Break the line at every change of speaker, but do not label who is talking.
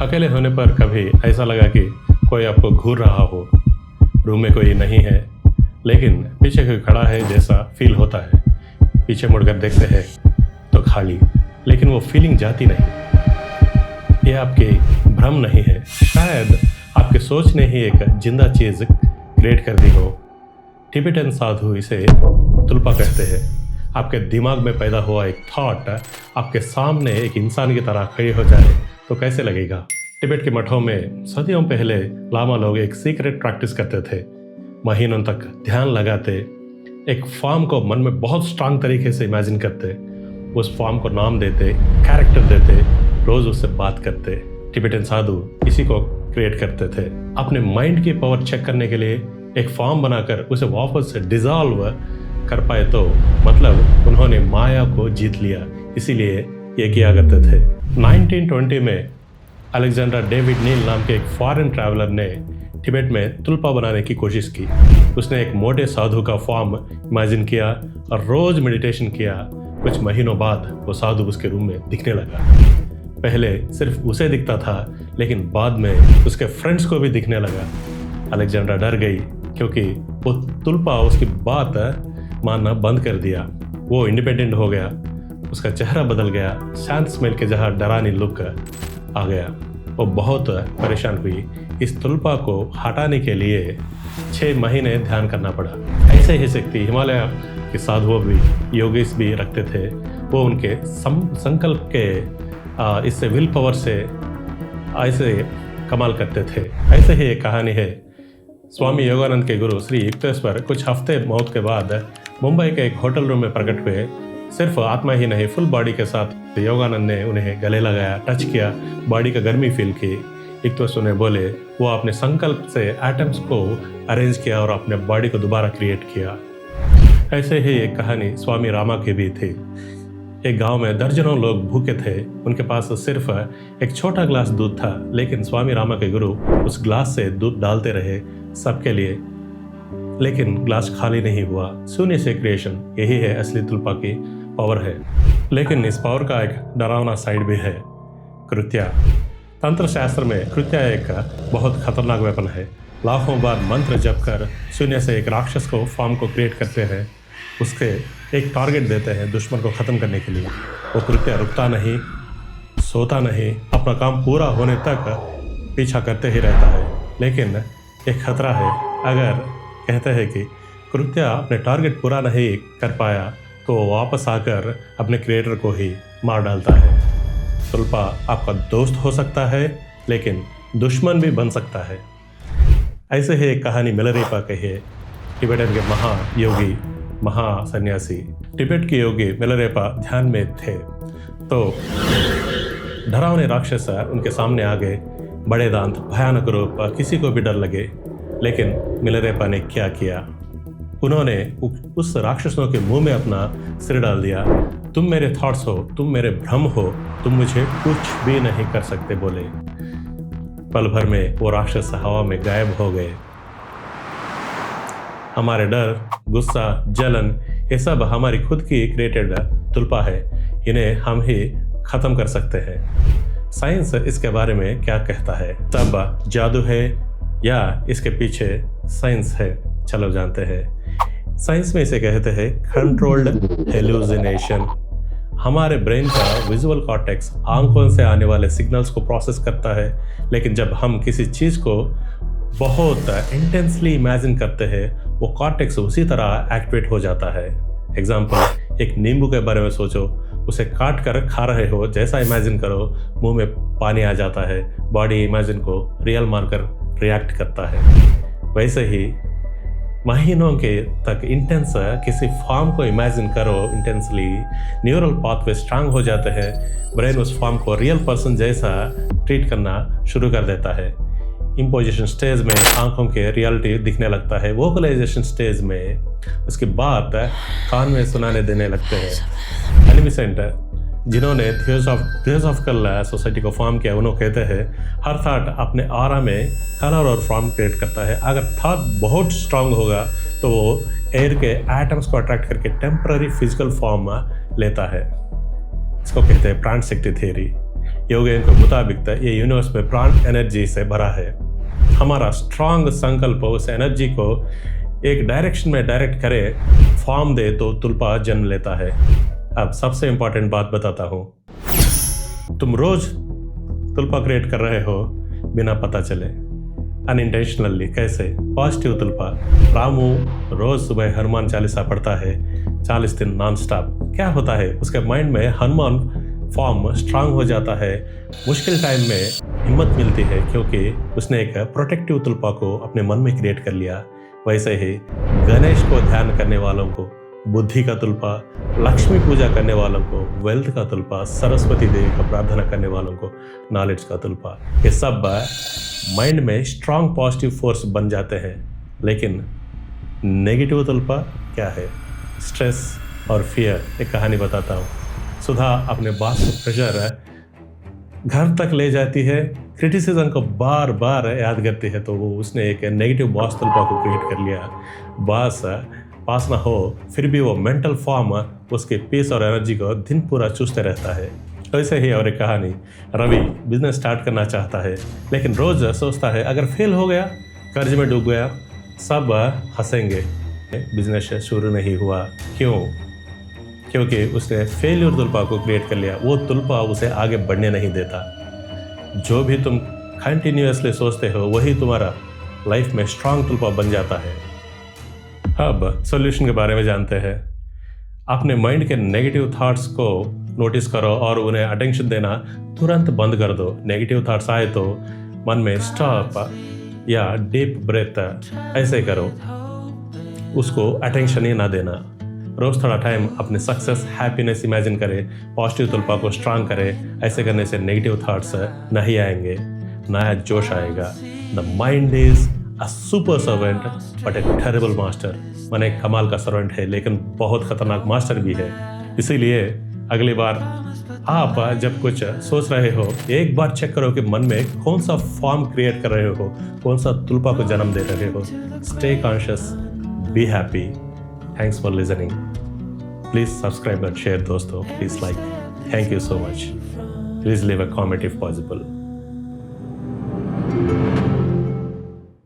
अकेले होने पर कभी ऐसा लगा कि कोई आपको घूर रहा हो, रूम में कोई नहीं है लेकिन पीछे कोई खड़ा है जैसा फील होता है। पीछे मुड़कर देखते हैं तो खाली, लेकिन वो फीलिंग जाती नहीं। ये आपके भ्रम नहीं है, शायद आपके सोच ने ही एक जिंदा चीज़ क्रिएट कर दी हो। टिबेटन साधु इसे तुल्पा कहते हैं। आपके दिमाग में पैदा हुआ एक थॉट आपके सामने एक इंसान की तरह खड़ी हो जाए तो कैसे लगेगा। तिब्बत के मठों में सदियों पहले लामा लोग एक सीक्रेट प्रैक्टिस करते थे। महीनों तक ध्यान लगाते, एक फॉर्म को मन में बहुत स्ट्रांग तरीके से इमेजिन करते, उस फॉर्म को नाम देते, कैरेक्टर देते, रोज उससे बात करते। टिबेटन साधु इसी को क्रिएट करते थे। अपने माइंड की पावर चेक करने के लिए एक फॉर्म बनाकर उसे वापस से डिसॉल्व कर पाए तो मतलब उन्होंने माया को जीत लिया। इसीलिए ये किया करते थे। 1920 में अलेक्जेंडर डेविड नील नाम के एक फॉरेन ट्रैवलर ने तिब्बत में तुल्पा बनाने की कोशिश की। उसने एक मोटे साधु का फॉर्म इमेजिन किया और रोज मेडिटेशन किया। कुछ महीनों बाद वो साधु उसके रूम में दिखने लगा। पहले सिर्फ उसे दिखता था, लेकिन बाद में उसके फ्रेंड्स को भी दिखने लगा। अलेक्जेंडर डर गई क्योंकि वो तुल्पा उसकी बात मानना बंद कर दिया। वो इंडिपेंडेंट हो गया, उसका चेहरा बदल गया, शांत स्मेल के जहाँ डरानी लुक आ गया। वो बहुत परेशान हुई। इस तुल्पा को हटाने के लिए 6 महीने ध्यान करना पड़ा। ऐसे ही शक्ति हिमालय के साधुओं भी, योगीस भी रखते थे। वो उनके संकल्प के इससे विल पावर से ऐसे कमाल करते थे। ऐसे ही एक कहानी है। स्वामी योगानंद के गुरु श्री युक्तेश्वर कुछ हफ्ते मौत के बाद मुंबई के एक होटल रूम में प्रकट हुए। सिर्फ आत्मा ही नहीं, फुल बॉडी के साथ योगानंद ने उन्हें गले लगाया, टच किया, बॉडी का गर्मी फील की। युक्तेश्वर ने बोले वो अपने संकल्प से एटम्स को अरेंज किया और अपने बॉडी को दोबारा क्रिएट किया। ऐसे ही एक कहानी स्वामी रामा की भी थी। एक गांव में दर्जनों लोग भूखे थे। उनके पास सिर्फ एक छोटा ग्लास दूध था, लेकिन स्वामी रामा के गुरु उस ग्लास से दूध डालते रहे सबके लिए, लेकिन ग्लास खाली नहीं हुआ। शून्य से क्रिएशन, यही है असली तुल्पा की पावर है। लेकिन इस पावर का एक डरावना साइड भी है, कृत्या। तंत्र शास्त्र में कृत्या एक बहुत खतरनाक वेपन है। लाखों बार मंत्र जप कर शून्य से एक राक्षस को फॉर्म को क्रिएट करते हैं, उसके एक टारगेट देते हैं दुश्मन को ख़त्म करने के लिए। वो कृत्या रुकता नहीं, सोता नहीं, अपना काम पूरा होने तक पीछा करते ही रहता है। लेकिन एक खतरा है, अगर कहते हैं कि कृत्या अपने टारगेट पूरा नहीं कर पाया तो वापस आकर अपने क्रिएटर को ही मार डालता है। तुल्पा आपका दोस्त हो सकता है, लेकिन दुश्मन भी बन सकता है। ऐसे ही एक कहानी मिलरेपा की है। तिब्बतन के महायोगी, महासन्यासी, तिब्बत के योगी मिलरेपा ध्यान में थे तो डरावने राक्षस उनके सामने आ गए। बड़े दांत, भयानक रूप, किसी को भी डर लगे। लेकिन मिलरेपा ने क्या किया, उन्होंने उस राक्षसों के मुंह में अपना सिर डाल दिया। तुम मेरे थॉट्स हो, तुम मेरे भ्रम हो, तुम मुझे कुछ भी नहीं कर सकते बोले। पल भर में वो राक्षस हवा में गायब हो गए। हमारे डर, गुस्सा, जलन, ये सब हमारी खुद की क्रिएटेड तुल्पा है। इन्हें हम ही खत्म कर सकते हैं। साइंस इसके बारे में क्या कहता है? सब जादू है या इसके पीछे साइंस है? चलो जानते हैं। साइंस में इसे कहते हैं कंट्रोल्ड हेलुसिनेशन। हमारे ब्रेन का विजुअल कॉर्टेक्स आंखों से आने वाले सिग्नल्स को प्रोसेस करता है, लेकिन जब हम किसी चीज़ को बहुत इंटेंसली इमेजिन करते हैं, वो कॉर्टेक्स उसी तरह एक्टिवेट हो जाता है। एग्जाम्पल, एक नींबू के बारे में सोचो, उसे काट कर खा रहे हो, जैसा इमेजिन करो मुंह में पानी आ जाता है। बॉडी इमेजिन को रियल मानकर रिएक्ट करता है। वैसे ही महीनों के तक इंटेंस किसी फॉर्म को इमेजिन करो इंटेंसली, न्यूरल पाथवे स्ट्रांग हो जाते हैं। ब्रेन उस फॉर्म को रियल पर्सन जैसा ट्रीट करना शुरू कर देता है। इम्पोजिशन स्टेज में आंखों के रियलिटी दिखने लगता है। वोकलाइजेशन स्टेज में उसकी बात कान में सुनाने देने लगते हैं। एनिमिसेंट, जिन्होंने थियोसॉफिकल सोसाइटी को फॉर्म किया, उन्होंने कहते हैं हर थॉट अपने आरा में कलर और फॉर्म क्रिएट करता है। अगर थॉट बहुत स्ट्रांग होगा तो वो एयर के एटम्स को अट्रैक्ट करके टेम्पररी फिजिकल फॉर्म लेता है। इसको कहते हैं प्राण शक्ति थ्योरी। योगेन के मुताबिक ये यूनिवर्स में प्राण एनर्जी से भरा है। हमारा स्ट्रांग संकल्प उस एनर्जी को एक डायरेक्शन में डायरेक्ट करे, फॉर्म दे तो तुल्पा जन्म लेता है। अब सबसे इंपॉर्टेंट बात बताता हूँ, तुम रोज तुल्पा क्रिएट कर रहे हो बिना पता चले, अनइंटेंशनली। कैसे? पॉजिटिव तुल्पा। रामू रोज सुबह हनुमान चालीसा पढ़ता है 40 दिन नॉन स्टॉप। क्या होता है? उसके माइंड में हनुमान फॉर्म स्ट्रांग हो जाता है। मुश्किल टाइम में हिम्मत मिलती है क्योंकि उसने एक प्रोटेक्टिव तुल्पा को अपने मन में क्रिएट कर लिया। वैसे ही गणेश को ध्यान करने वालों को बुद्धि का तुल्पा, लक्ष्मी पूजा करने वालों को वेल्थ का तुल्पा, सरस्वती देवी का प्रार्थना करने वालों को नॉलेज का तुल्पा। ये सब माइंड में स्ट्रांग पॉजिटिव फोर्स बन जाते हैं। लेकिन नेगेटिव तुल्पा क्या है? स्ट्रेस और फियर। एक कहानी बताता हूँ। सुधा अपने बॉस को प्रेशर घर तक ले जाती है, क्रिटिसिज्म को बार बार याद करती है, तो वो उसने एक नेगेटिव बॉस तुल्पा को क्रिएट कर लिया। बॉस पास ना हो फिर भी वो मेंटल फॉर्म उसके पीस और एनर्जी को दिन पूरा चूसते रहता है। ऐसे ही और एक कहानी, रवि बिजनेस स्टार्ट करना चाहता है लेकिन रोज सोचता है अगर फेल हो गया, कर्ज में डूब गया, सब हंसेंगे, बिजनेस शुरू नहीं हुआ। क्यों? क्योंकि उसने फेल्यूर तुल्पा को क्रिएट कर लिया। वो तुल्पा उसे आगे बढ़ने नहीं देता। जो भी तुम कंटिन्यूअसली सोचते हो वही तुम्हारा लाइफ में स्ट्रांग तुल्पा बन जाता है। अब सॉल्यूशन के बारे में जानते हैं। अपने माइंड के नेगेटिव थॉट्स को नोटिस करो और उन्हें अटेंशन देना तुरंत बंद कर दो। नेगेटिव थॉट्स आए तो मन में स्टॉप या डीप ब्रेथ ऐसे करो, उसको अटेंशन ही ना देना। रोज थोड़ा टाइम अपने सक्सेस, हैप्पीनेस इमेजिन करें, पॉजिटिव तुल्पा को स्ट्रांग करें। ऐसे करने से नेगेटिव थॉट्स नहीं आएंगे, नया जोश आएगा। The mind is a super servant but A terrible master. माने कमाल का सर्वेंट है लेकिन बहुत खतरनाक मास्टर भी है। इसीलिए अगली बार आप जब कुछ सोच रहे हो, एक बार चेक करो कि मन में कौन सा फॉर्म क्रिएट कर रहे हो, कौन सा तुल्पा को जन्म दे रहे हो। Stay conscious, be happy. Thanks for listening. Please subscribe and share दोस्तों. Please like. Thank you so much. Please leave a comment if possible.